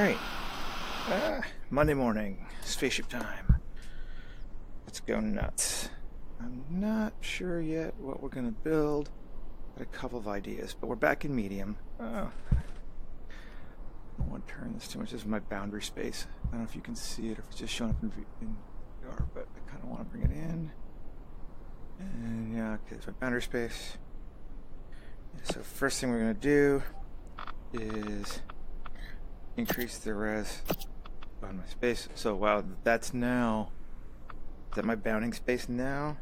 Alright, Monday morning, spaceship time. Let's go nuts. I'm not sure yet what we're going to build. Got a couple of ideas, but we're back in medium. Oh, I don't want to turn this too much. This is my boundary space. I don't know if you can see it or if it's just showing up in VR, but I kind of want to bring it in. And yeah, okay, it's my boundary space. So first thing we're going to do is increase the res on my space. So wow, that's now, is that my bounding space now?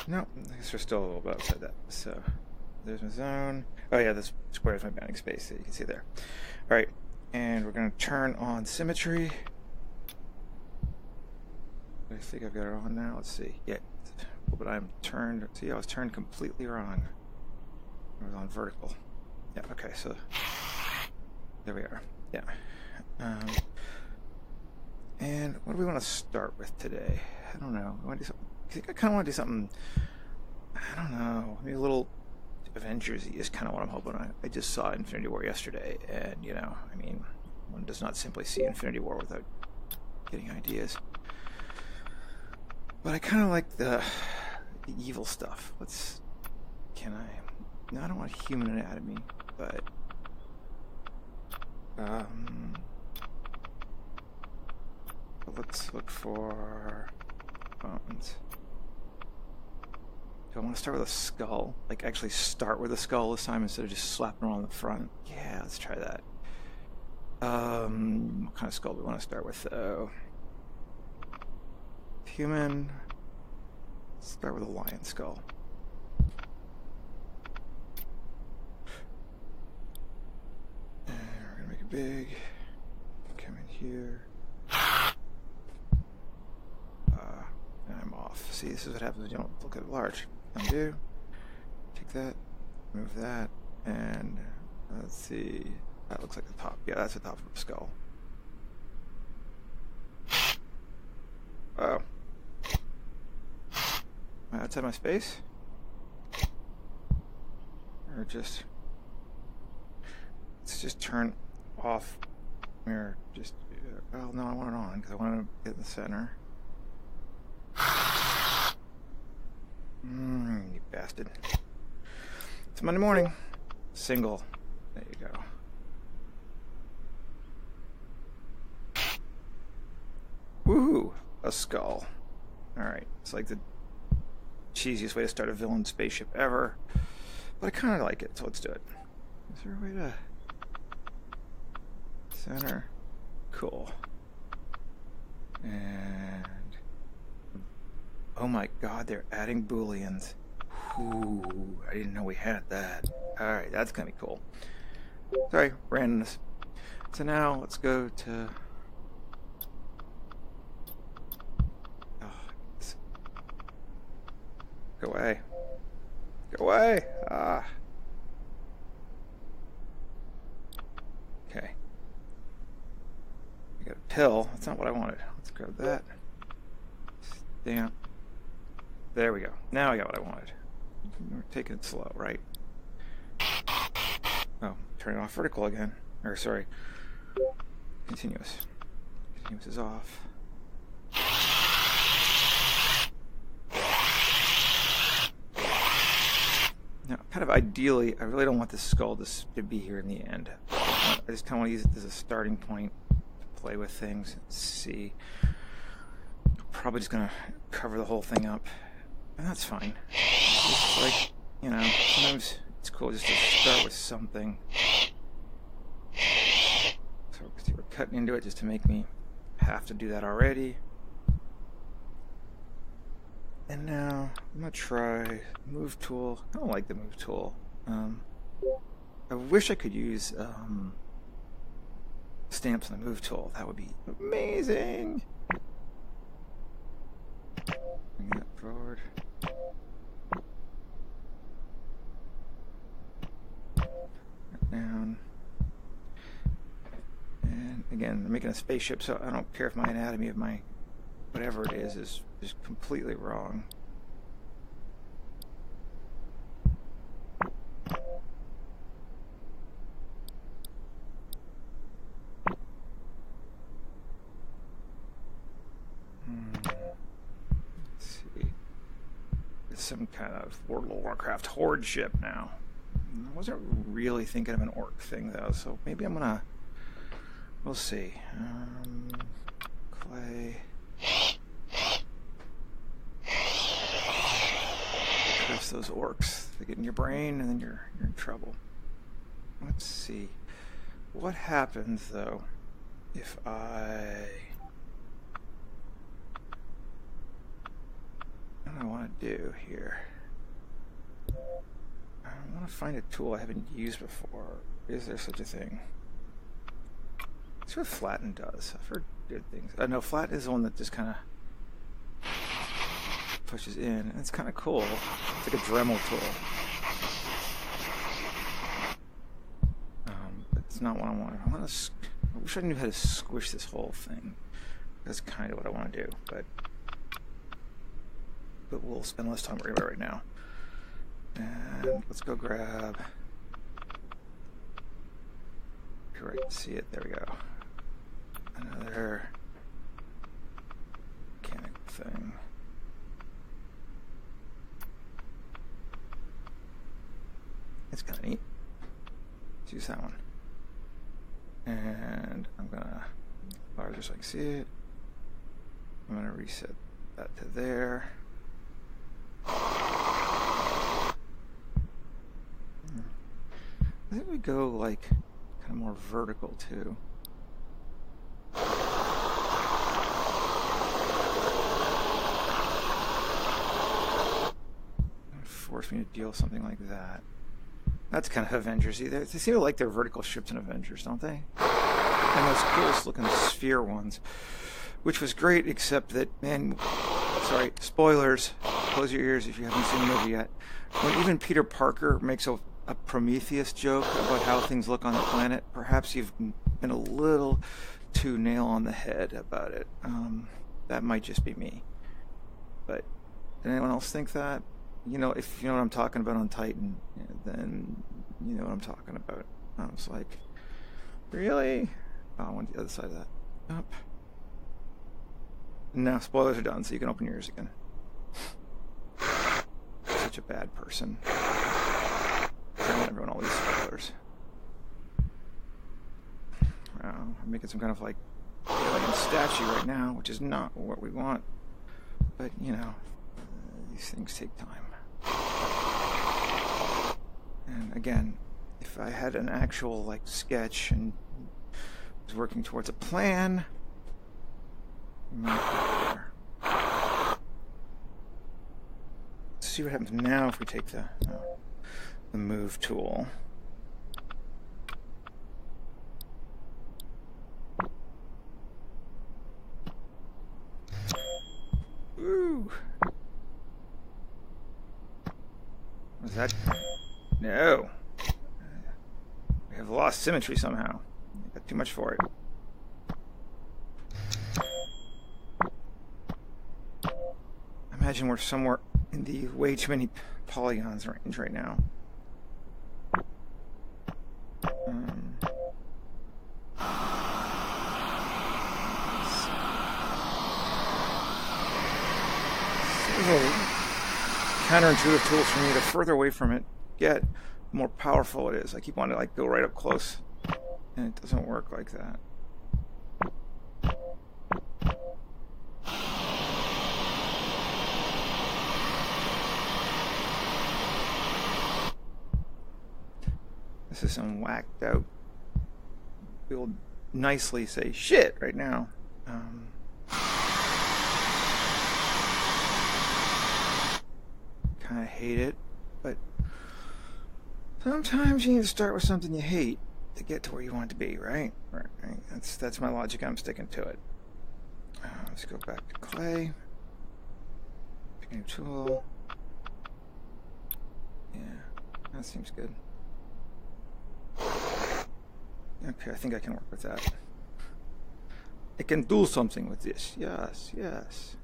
No, I guess we're still a little bit outside that. So there's my zone. Oh yeah, this square is my bounding space that you can see there. All right, and we're gonna turn on symmetry. I think I've got it on now. Let's see. Yeah, but I'm turned. See, I was turned completely wrong. I was on vertical. Yeah, okay, so there we are. Yeah. And what do we want to start with today? I don't know. I want to do something. I think I kind of want to do something, I don't know, maybe a little Avengers-y is kind of what I'm hoping. I just saw Infinity War yesterday, and, you know, I mean, one does not simply see Infinity War without getting ideas. But I kind of like the evil stuff. No, I don't want human anatomy, but let's look for bones. Do I want to start with a skull? Like actually start with a skull this time instead of just slapping it on the front? Yeah, let's try that. What kind of skull do we want to start with though? Human. Let's start with a lion skull. Big, come in here, and I'm off. See, this is what happens when you don't look at it large. Undo, take that, move that, and let's see, that looks like the top. Yeah, that's the top of the skull. Oh. Am I outside my space? Or just, let's just turn off mirror, just well no, I want it on because I want to get in the center. You bastard. It's Monday morning. Single. There you go. Woohoo! A skull. Alright, it's like the cheesiest way to start a villain spaceship ever, but I kind of like it, so let's do it. Is there a way to center? Cool. And oh my god, they're adding booleans. Ooh, I didn't know we had that. Alright, that's gonna be cool. Sorry, randomness. So now let's go to go away. Go away! Ah. Okay. Got a pill. That's not what I wanted. Let's grab that. Stamp. There we go. Now I got what I wanted. We're taking it slow, right? Oh, turning off vertical again. Or sorry. Continuous. Continuous is off. Now, kind of ideally, I really don't want this skull to be here in the end. I just kind of want to use it as a starting point. Play with things and see. Probably just gonna cover the whole thing up, and that's fine. It's like, you know, sometimes it's cool just to start with something. So we're cutting into it just to make me have to do that already. And now I'm gonna try move tool. I don't like the move tool. I wish I could use stamps on the move tool. That would be amazing. Bring that forward. Down. And again, I'm making a spaceship, so I don't care if my anatomy of my whatever it is completely wrong. some kind of World of Warcraft horde ship now. I wasn't really thinking of an orc thing though, so maybe I'm gonna. We'll see. Clay. Curse those orcs. They get in your brain, and then you're in trouble. Let's see. What happens though if I? What do I want to do here? I want to find a tool I haven't used before. Is there such a thing? That's what flatten does. I've heard good things. No, flatten is the one that just kind of pushes in. And it's kind of cool. It's like a Dremel tool. But it's not what I want. I wish I knew how to squish this whole thing. That's kind of what I want to do. But we'll spend less time worrying about it right now. And let's go grab. Right, see it. There we go. Another mechanic thing. It's kind of neat. Let's use that one. And I'm gonna larger so I can see it. I'm gonna reset that to there. I think we go like kind of more vertical too. Force me to deal with something like that. That's kind of Avengers-y. They seem to like their vertical ships in Avengers, don't they? And those coolest looking sphere ones, which was great, except that, man, sorry, spoilers. Close your ears if you haven't seen the movie yet. When even Peter Parker makes a Prometheus joke about how things look on the planet, perhaps you've been a little too nail on the head about it. That might just be me. But did anyone else think that? You know, if you know what I'm talking about on Titan, then you know what I'm talking about. I was like, really? Oh, I went to the other side of that. Up. Now, spoilers are done, so you can open your ears again. Such a bad person. Telling everyone all these spoilers. Wow, I'm making some kind of like alien statue right now, which is not what we want. But, you know, these things take time. And again, if I had an actual like sketch and was working towards a plan, let's see what happens now if we take the move tool. Ooh. Was that? No. We have lost symmetry somehow. I got too much for it. Imagine we're somewhere in the way too many polygons range right now. Counterintuitive tools for me. The further away from it get, the more powerful it is. I keep wanting to like go right up close, and it doesn't work like that. This is some whacked out. We'll nicely say shit right now. Kind of hate it, but sometimes you need to start with something you hate to get to where you want to be, right? Right. That's my logic. I'm sticking to it. Let's go back to clay. Pick a new tool. Yeah, that seems good. Okay, I think I can work with that. I can do something with this. Yes, yes.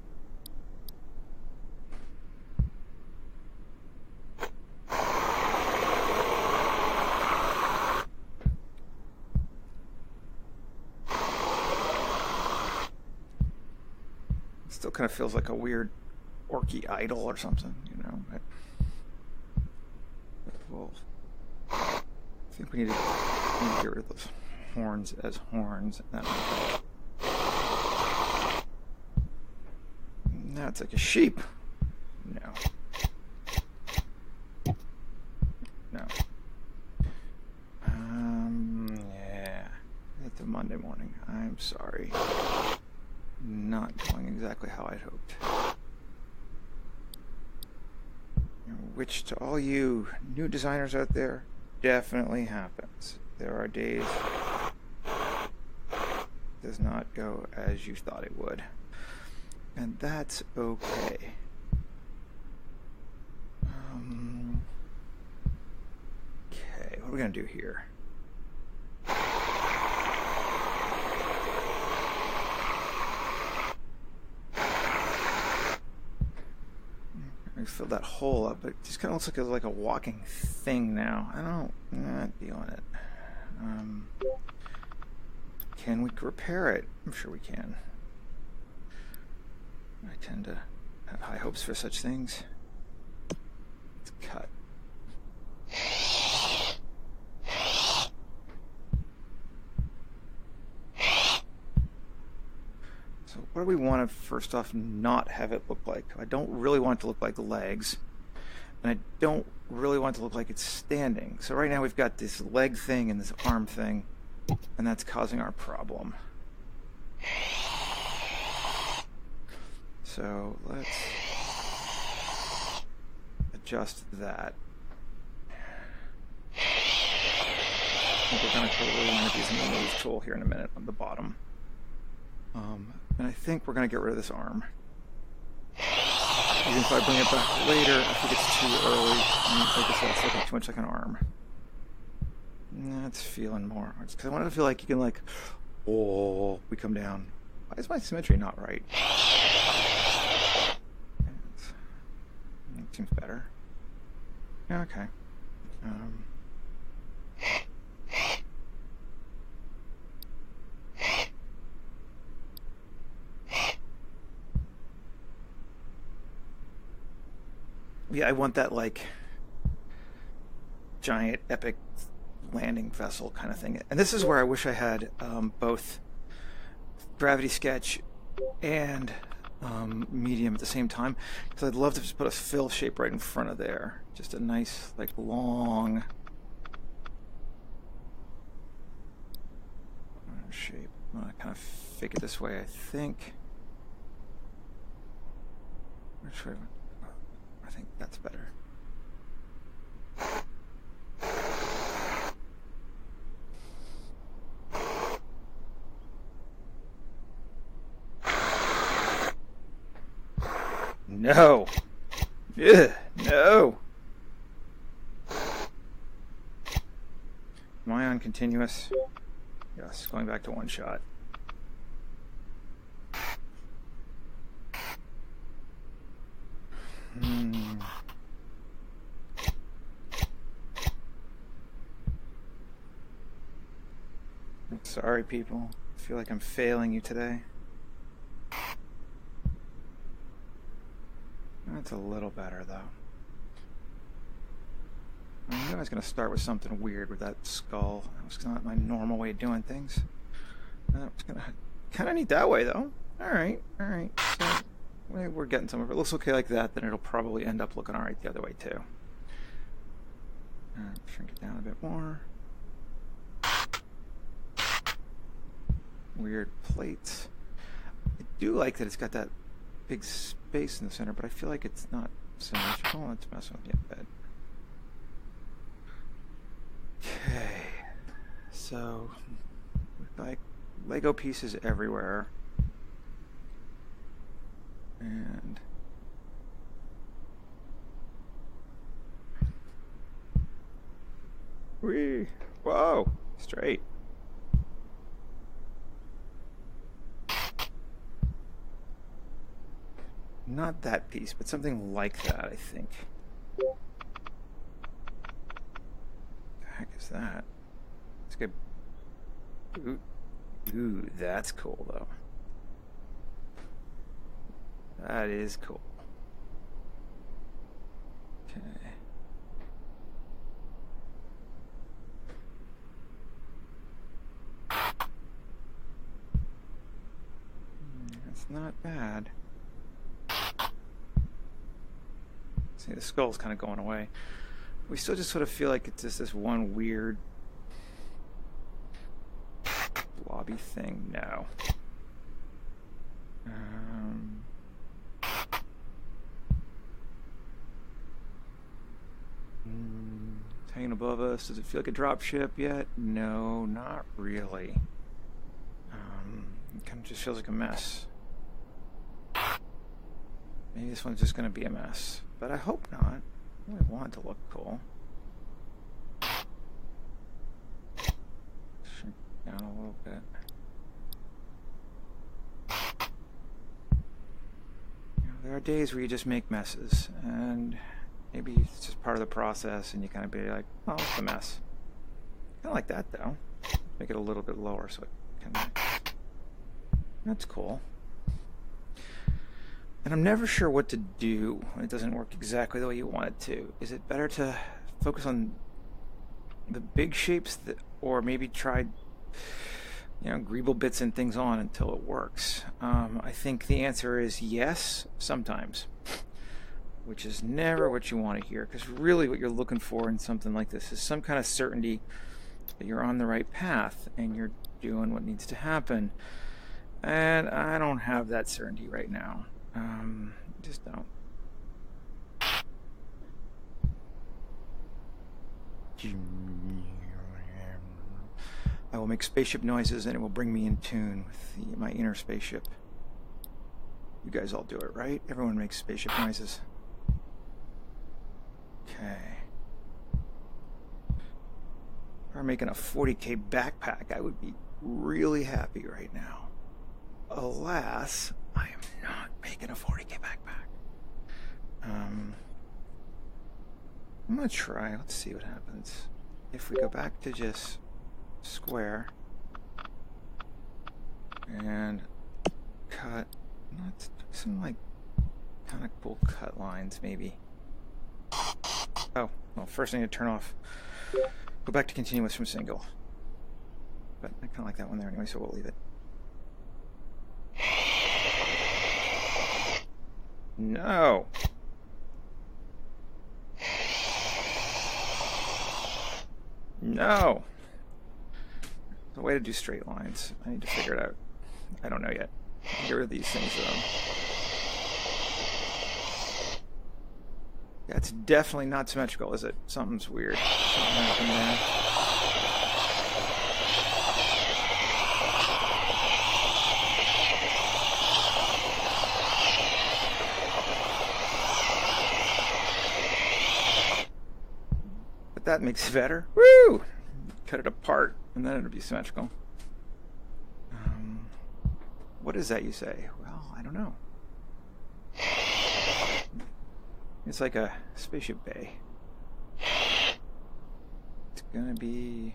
Still kind of feels like a weird orky idol or something, you know. But Well, I think we need to get rid of those horns as horns. That might help. Now it's like a sheep. No. No. Yeah. It's a Monday morning. I'm sorry. Not going exactly how I'd hoped. Which, to all you new designers out there, definitely happens. There are days it does not go as you thought it would. And that's okay. Okay, what are we going to do here? Fill that hole up, but it just kind of looks like a walking thing now. I'm not feeling it. Can we repair it? I'm sure we can. I tend to have high hopes for such things. Let's cut. So what do we want to, first off, not have it look like? I don't really want it to look like legs, and I don't really want it to look like it's standing. So right now we've got this leg thing and this arm thing, and that's causing our problem. So let's adjust that. I think we're going to totally want to use the move tool here in a minute on the bottom. And I think we're going to get rid of this arm. Even if I bring it back later, I think it's too early. Like I said, it's looking too much like an arm. That's feeling more. Because I want it to feel like you can, like, oh, we come down. Why is my symmetry not right? It seems better. Yeah, okay. Yeah, I want that, like, giant epic landing vessel kind of thing. And this is where I wish I had both Gravity Sketch and Medium at the same time, because I'd love to just put a fill shape right in front of there. Just a nice, like, long shape. I'm going to kind of fake it this way, I think. Which way? I think that's better. No. Ugh, no. Am I on continuous? Yes, going back to one shot. I'm sorry, people. I feel like I'm failing you today. That's a little better, though. I knew I was going to start with something weird with that skull. That was not my normal way of doing things. That was going to kind of neat that way, though. All right. So we're getting some of it. It looks okay like that, then it'll probably end up looking all right the other way, too. Shrink it down a bit more. Weird plates. I do like that it's got that big space in the center, but I feel like it's not symmetrical. Let's mess with it a bit. Okay, so we've got Lego pieces everywhere, and whoa, straight. Not that piece, but something like that, I think. What the heck is that? It's good. Ooh, that's cool, though. That is cool. Okay. It's not bad. See, the skull's kind of going away. We still just sort of feel like it's just this one weird blobby thing. No. It's hanging above us. Does it feel like a drop ship yet? No, not really. It kind of just feels like a mess. Maybe this one's just going to be a mess, but I hope not. I really want it to look cool. Shrink down a little bit. You know, there are days where you just make messes, and maybe it's just part of the process, and you kind of be like, oh, it's a mess. Kind of like that, though. Make it a little bit lower so it can... That's cool. And I'm never sure what to do when it doesn't work exactly the way you want it to. Is it better to focus on the big shapes or maybe try, greeble bits and things on until it works? I think the answer is yes, sometimes, which is never what you want to hear, because really what you're looking for in something like this is some kind of certainty that you're on the right path and you're doing what needs to happen. And I don't have that certainty right now. Just don't. I will make spaceship noises and it will bring me in tune with my inner spaceship. You guys all do it, right? Everyone makes spaceship noises. Okay. If I were making a 40K backpack, I would be really happy right now. Alas, I am not making a 40K backpack. I'm gonna try. Let's see what happens. If we go back to just square and cut, let's do some like kind of cool cut lines, maybe. Oh, well, first I need to turn off. Go back to continuous from single. But I kind of like that one there anyway, so we'll leave it. No. No. The way to do straight lines. I need to figure it out. I don't know yet. Get rid of these things though. Yeah, it's definitely not symmetrical, is it? Something's weird. Something happened there. That makes it better. Woo! Cut it apart, and then it'll be symmetrical. What is that you say? Well, I don't know. It's like a spaceship bay. It's gonna be...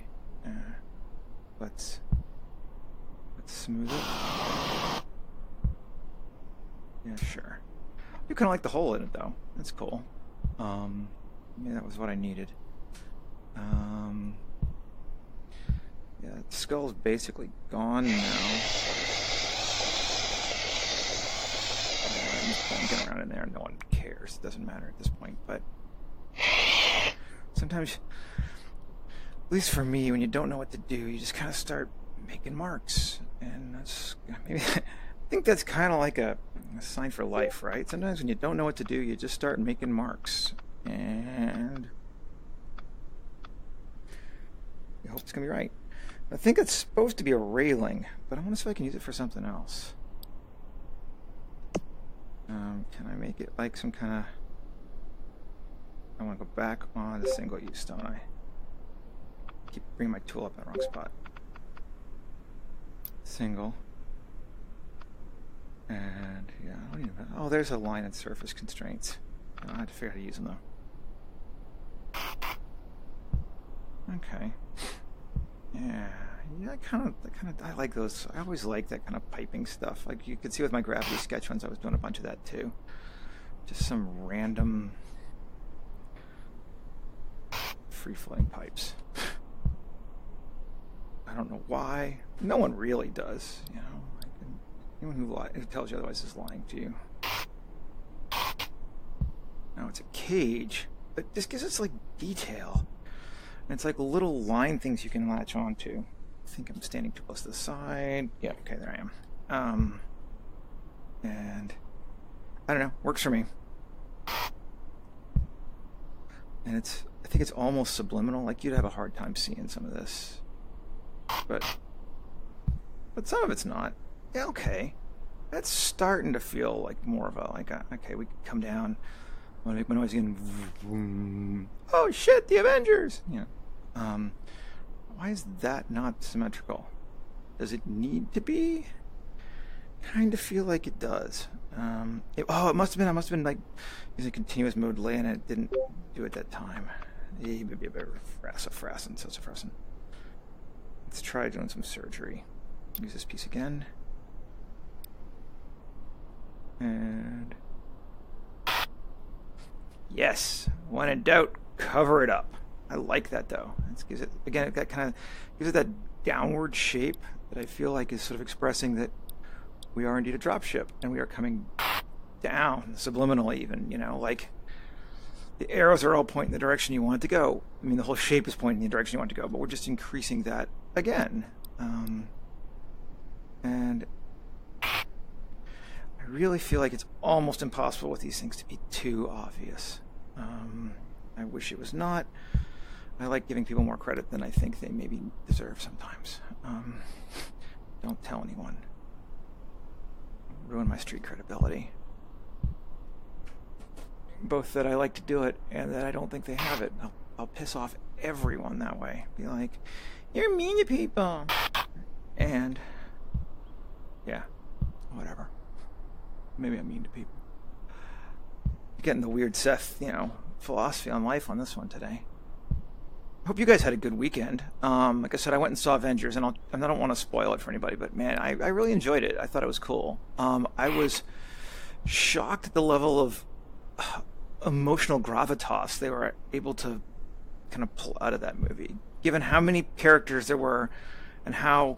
let's smooth it. Yeah, sure. You kind of like the hole in it, though. That's cool. Maybe that was what I needed. Yeah, the skull's basically gone now. I'm just plunking around in there. No one cares. It doesn't matter at this point. But sometimes, at least for me, when you don't know what to do, you just kind of start making marks. And that's maybe I think that's kind of like a sign for life, right? Sometimes when you don't know what to do, you just start making marks. And I hope it's going to be right. I think it's supposed to be a railing, but I want to see if I can use it for something else. Can I make it like some kind of... I want to go back on the single use, don't I? Keep bringing my tool up in the wrong spot. Single. And, yeah, I don't even... Oh, there's a line and surface constraints. I don't have to figure out how to use them, though. Okay. Yeah, I like those. I always like that kind of piping stuff. Like you could see with my gravity sketch ones, I was doing a bunch of that too. Just some random free-floating pipes. I don't know why. No one really does, you know. Anyone who tells you otherwise is lying to you. Now it's a cage, but this gives us like detail. And it's like little line things you can latch onto. I think I'm standing too close to the side. Yeah, okay, there I am. And I don't know, works for me. And I think it's almost subliminal. Like you'd have a hard time seeing some of this, but some of it's not. Yeah, okay, that's starting to feel like more of a okay, we can come down. I'm gonna make my noise again. Oh shit, the Avengers! Yeah. Why is that not symmetrical? Does it need to be? Kind of feel like it does. It must have been like using continuous mode delay, and it didn't do it that time. Let's try doing some surgery. Use this piece again. And yes, when in doubt, cover it up. I like that though. It gives it again. That kind of gives it that downward shape that I feel like is sort of expressing that we are indeed a dropship and we are coming down subliminally. Even like the arrows are all pointing the direction you want it to go. I mean, the whole shape is pointing the direction you want it to go, but we're just increasing that again. And I really feel like it's almost impossible with these things to be too obvious. I wish it was not. I like giving people more credit than I think they maybe deserve sometimes. Don't tell anyone. Ruin my street credibility. Both that I like to do it and that I don't think they have it. I'll piss off everyone that way. Be like, you're mean to people. And yeah, whatever. Maybe I'm mean to people. Getting the weird Seth, philosophy on life on this one today. Hope you guys had a good weekend. Like I said, I went and saw Avengers, and I don't want to spoil it for anybody, but man, I really enjoyed it. I thought it was cool. I was shocked at the level of emotional gravitas they were able to kind of pull out of that movie, given how many characters there were and how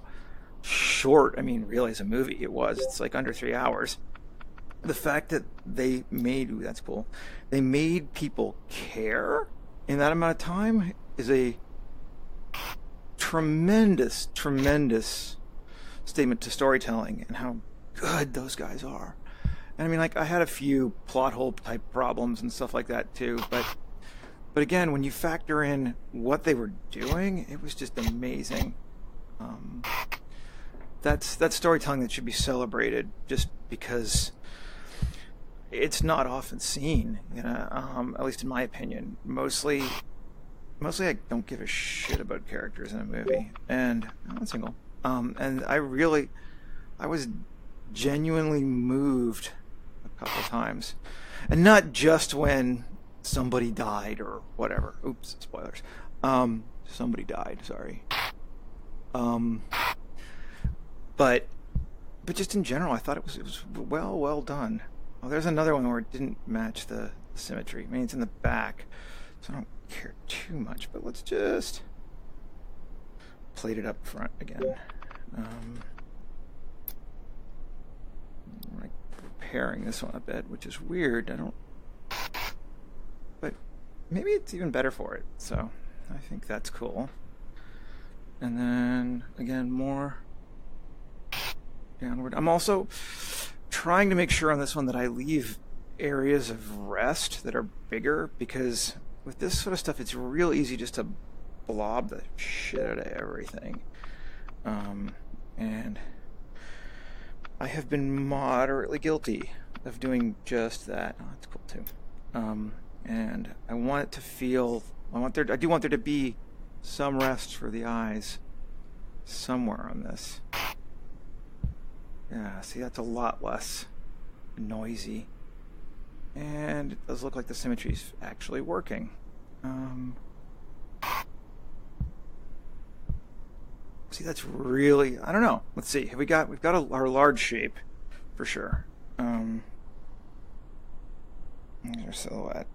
short, really, as a movie it was. It's like under 3 hours. The fact that they made, that's cool, they made people care in that amount of time is a tremendous statement to storytelling and how good those guys are. And I had a few plot hole type problems and stuff like that too, but again, when you factor in what they were doing, it was just amazing. That's storytelling that should be celebrated, just because it's not often seen, at least in my opinion. Mostly I don't give a shit about characters in a movie, and I'm not single. And I was genuinely moved a couple of times, and not just when somebody died or whatever. Oops, spoilers. Somebody died. Sorry. But just in general, I thought it was well done. Oh, there's another one where it didn't match the symmetry. It's in the back, so I don't care too much, but let's just plate it up front again. I'm repairing this one a bit, which is weird. But maybe it's even better for it, so I think that's cool. And then again, more downward. I'm also trying to make sure on this one that I leave areas of rest that are bigger, because with this sort of stuff, it's real easy just to blob the shit out of everything. And I have been moderately guilty of doing just that. Oh, that's cool too. And I want it to feel, I do want there to be some rest for the eyes somewhere on this. Yeah, see, that's a lot less noisy. And it does look like the symmetry's actually working. See, that's really, I don't know. Let's see. We've got our large shape for sure. There's our silhouette.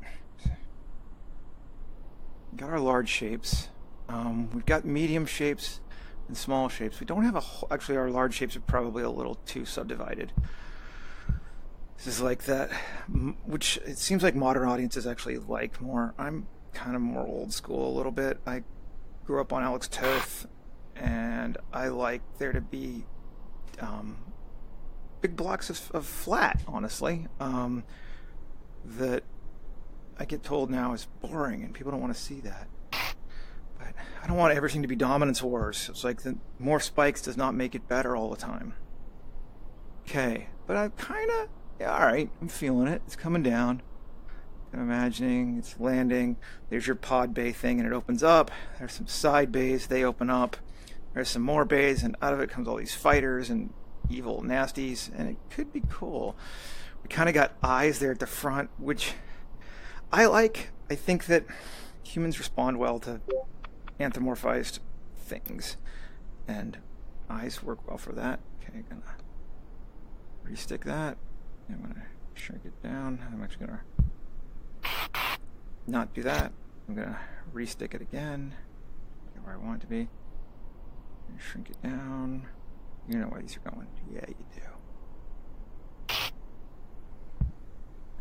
Got our large shapes. We've got medium shapes. and small shapes. We don't have a whole, actually our large shapes are probably a little too subdivided. This is like that, which it seems like modern audiences actually like more. I'm kind of more old school a little bit. I grew up on Alex Toth, and I like there to be big blocks of flat, honestly, that I get told now is boring, and people don't want to see that. But I don't want everything to be dominance wars. It's like the more spikes does not make it better all the time. Okay, but I'm kind of, yeah, all right, I'm feeling it. It's coming down. I'm imagining it's landing. There's your pod bay thing, and it opens up. There's some side bays. They open up. There's some more bays, and out of it comes all these fighters and evil nasties, and it could be cool. We kind of got eyes there at the front, which I like. I think that humans respond well to anthropomorphized things, and eyes work well for that. Okay, gonna restick that. I'm gonna shrink it down. I'm actually gonna not do that. I'm gonna restick it again. Get where I want it to be. Shrink it down. You know where these are going. Yeah, you do.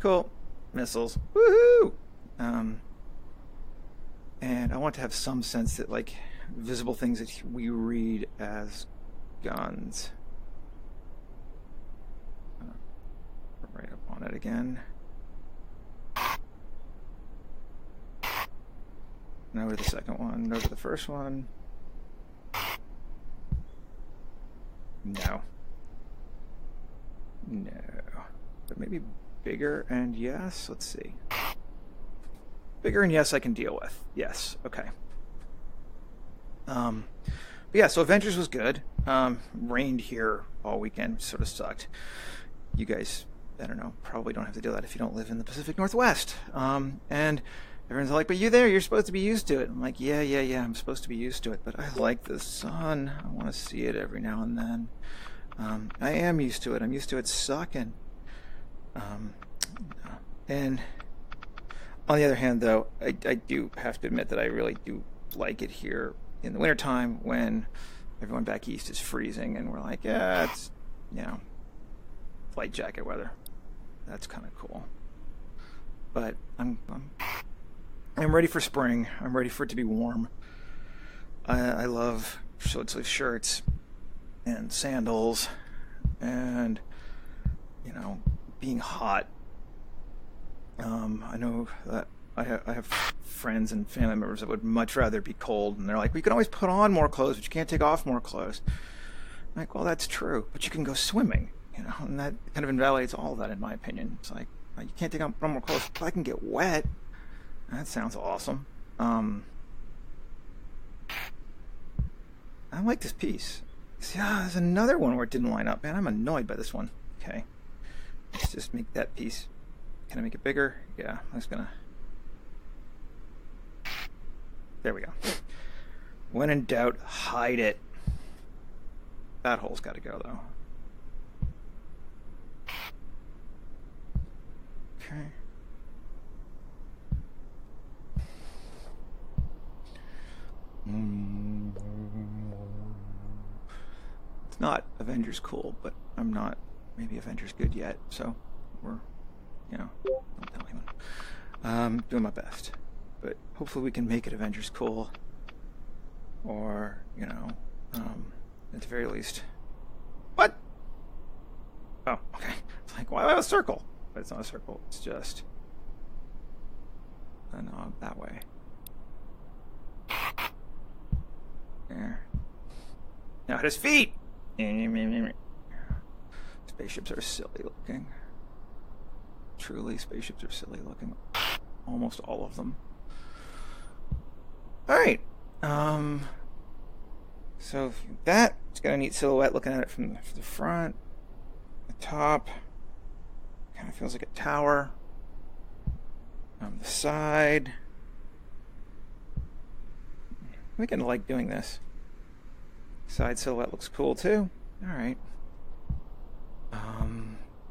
Cool. Missiles. Woohoo! And I want to have some sense that, like, visible things that we read as guns. Right up on it again. Now to the second one. No to the first one. No. No. But maybe bigger and yes. Let's see. Bigger and yes I can deal with. Yes. Okay. But yeah, so Avengers was good. Rained here all weekend, which sort of sucked. You guys, I don't know, probably don't have to deal with that if you don't live in the Pacific Northwest. And everyone's like, but you're supposed to be used to it. I'm like, yeah, I'm supposed to be used to it, but I like the sun. I want to see it every now and then. I am used to it. I'm used to it sucking. And on the other hand, though, I do have to admit that I really do like it here in the wintertime when everyone back east is freezing and we're like, yeah, it's, light jacket weather. That's kind of cool. But I'm ready for spring. I'm ready for it to be warm. I love short sleeve shirts and sandals and, being hot. I know that I have friends and family members that would much rather be cold, and they're like, we can always put on more clothes, but you can't take off more clothes. I'm like, well, that's true, but you can go swimming, and that kind of invalidates all of that, in my opinion. It's like, you can't take on more clothes, but I can get wet. That sounds awesome. I like this piece. See, there's another one where it didn't line up. Man, I'm annoyed by this one. Okay. Let's just make that piece. Can I make it bigger? Yeah, I'm just gonna... There we go. When in doubt, hide it. That hole's got to go, though. Okay. It's not Avengers cool, but I'm not maybe Avengers good yet, so we're, don't tell anyone. Doing my best, but hopefully we can make it Avengers cool, or, at the very least. What? Oh, okay. It's like, why do I have a circle? But it's not a circle, it's just a knob that way. There. Now at his feet! Spaceships are silly looking. Truly, spaceships are silly looking. Almost all of them. Alright. So it's got a neat silhouette looking at it from the front. The top. Kind of feels like a tower. On the side. We can like doing this. Side silhouette looks cool too. Alright.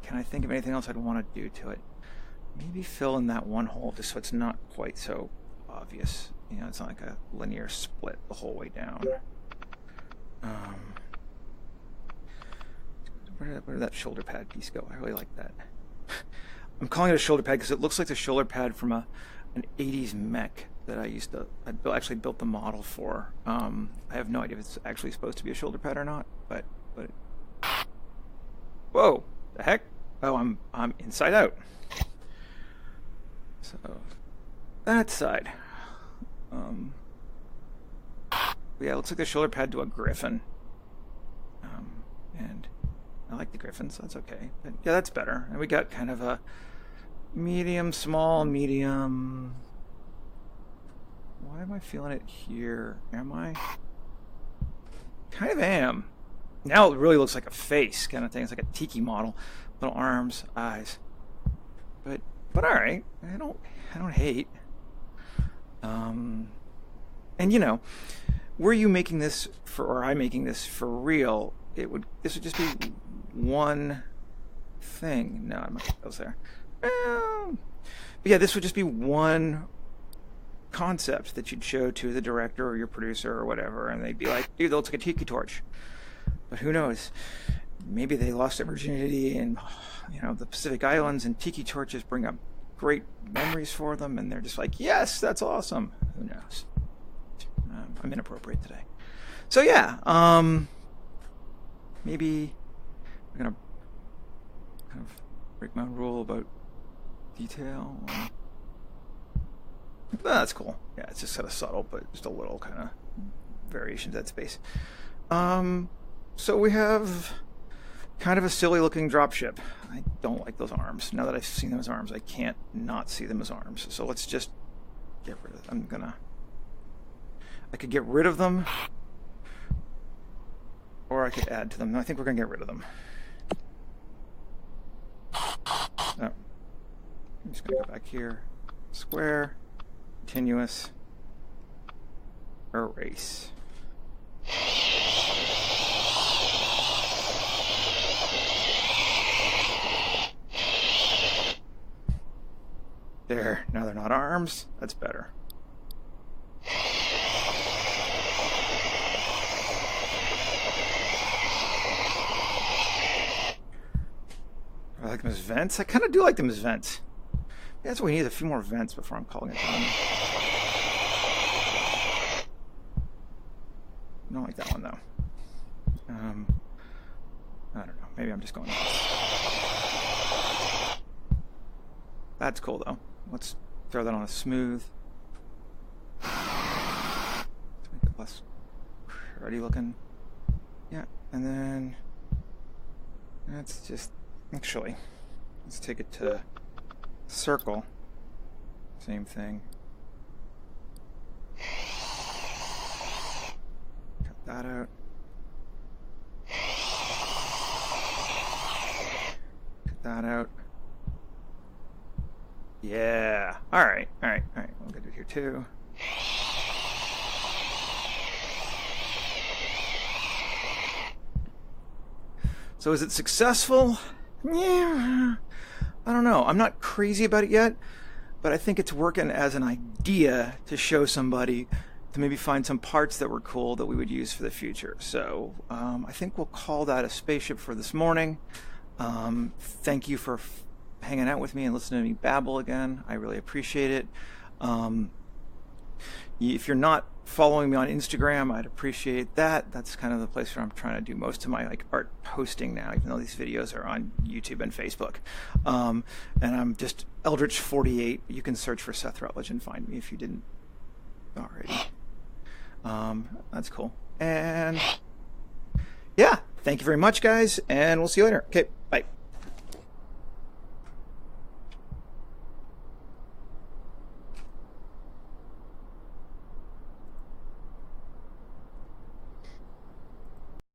Can I think of anything else I'd want to do to it? Maybe fill in that one hole just so it's not quite so obvious. It's not like a linear split the whole way down. Where did that shoulder pad piece go? I really like that. I'm calling it a shoulder pad because it looks like the shoulder pad from an 80s mech that I actually built the model for. I have no idea if it's actually supposed to be a shoulder pad or not, but whoa, the heck? Oh, I'm inside out. So that side. Yeah, it looks like the shoulder pad to a griffin. And I like the griffins, so that's okay. But yeah, that's better. And we got kind of a medium, small, medium. Why am I feeling it here? Am I? Kind of am. Now it really looks like a face kind of thing. It's like a tiki model. Little arms, eyes. But all right. I don't hate. And you know, were you making this for, or I making this for real? This would just be one thing. No, I'm not gonna go there. But yeah, this would just be one concept that you'd show to the director or your producer or whatever, and they'd be like, dude, that looks like a tiki torch. But who knows? Maybe they lost their virginity in, the Pacific Islands, and tiki torches bring up great memories for them, and they're just like, yes, that's awesome. Who knows? I'm inappropriate today. So yeah, maybe I'm gonna kind of break my rule about detail. That's cool. Yeah, it's just kind of subtle, but just a little kind of variation to that space. So we have kind of a silly looking dropship. I don't like those arms. Now that I've seen them as arms, I can't not see them as arms. So let's just get rid of them. I could get rid of them, or I could add to them. No, I think we're gonna get rid of them. Oh. I'm just gonna go back here. Square, continuous, erase. There, now they're not arms. That's better. I like them as vents. I kind of do like them as vents. That's what we need, a few more vents before I'm calling it done. I don't like that one though. I don't know. Maybe I'm just going nuts. That's cool though. Let's throw that on a smooth. To make it less ready looking. Yeah, and then that's just actually, let's take it to circle. Same thing. Cut that out. Cut that out. Yeah. All right. We'll get it here too. So is it successful? Yeah. I don't know. I'm not crazy about it yet, but I think it's working as an idea to show somebody, to maybe find some parts that were cool that we would use for the future. So I think we'll call that a spaceship for this morning. Thank you for hanging out with me and listening to me babble again. I really appreciate it. If you're not following me on Instagram, I'd appreciate that. That's kind of the place where I'm trying to do most of my art posting now, even though these videos are on YouTube and Facebook. And I'm just Eldritch48. You can search for Seth Rutledge and find me if you didn't already. That's cool. And yeah, thank you very much, guys, and we'll see you later. Okay.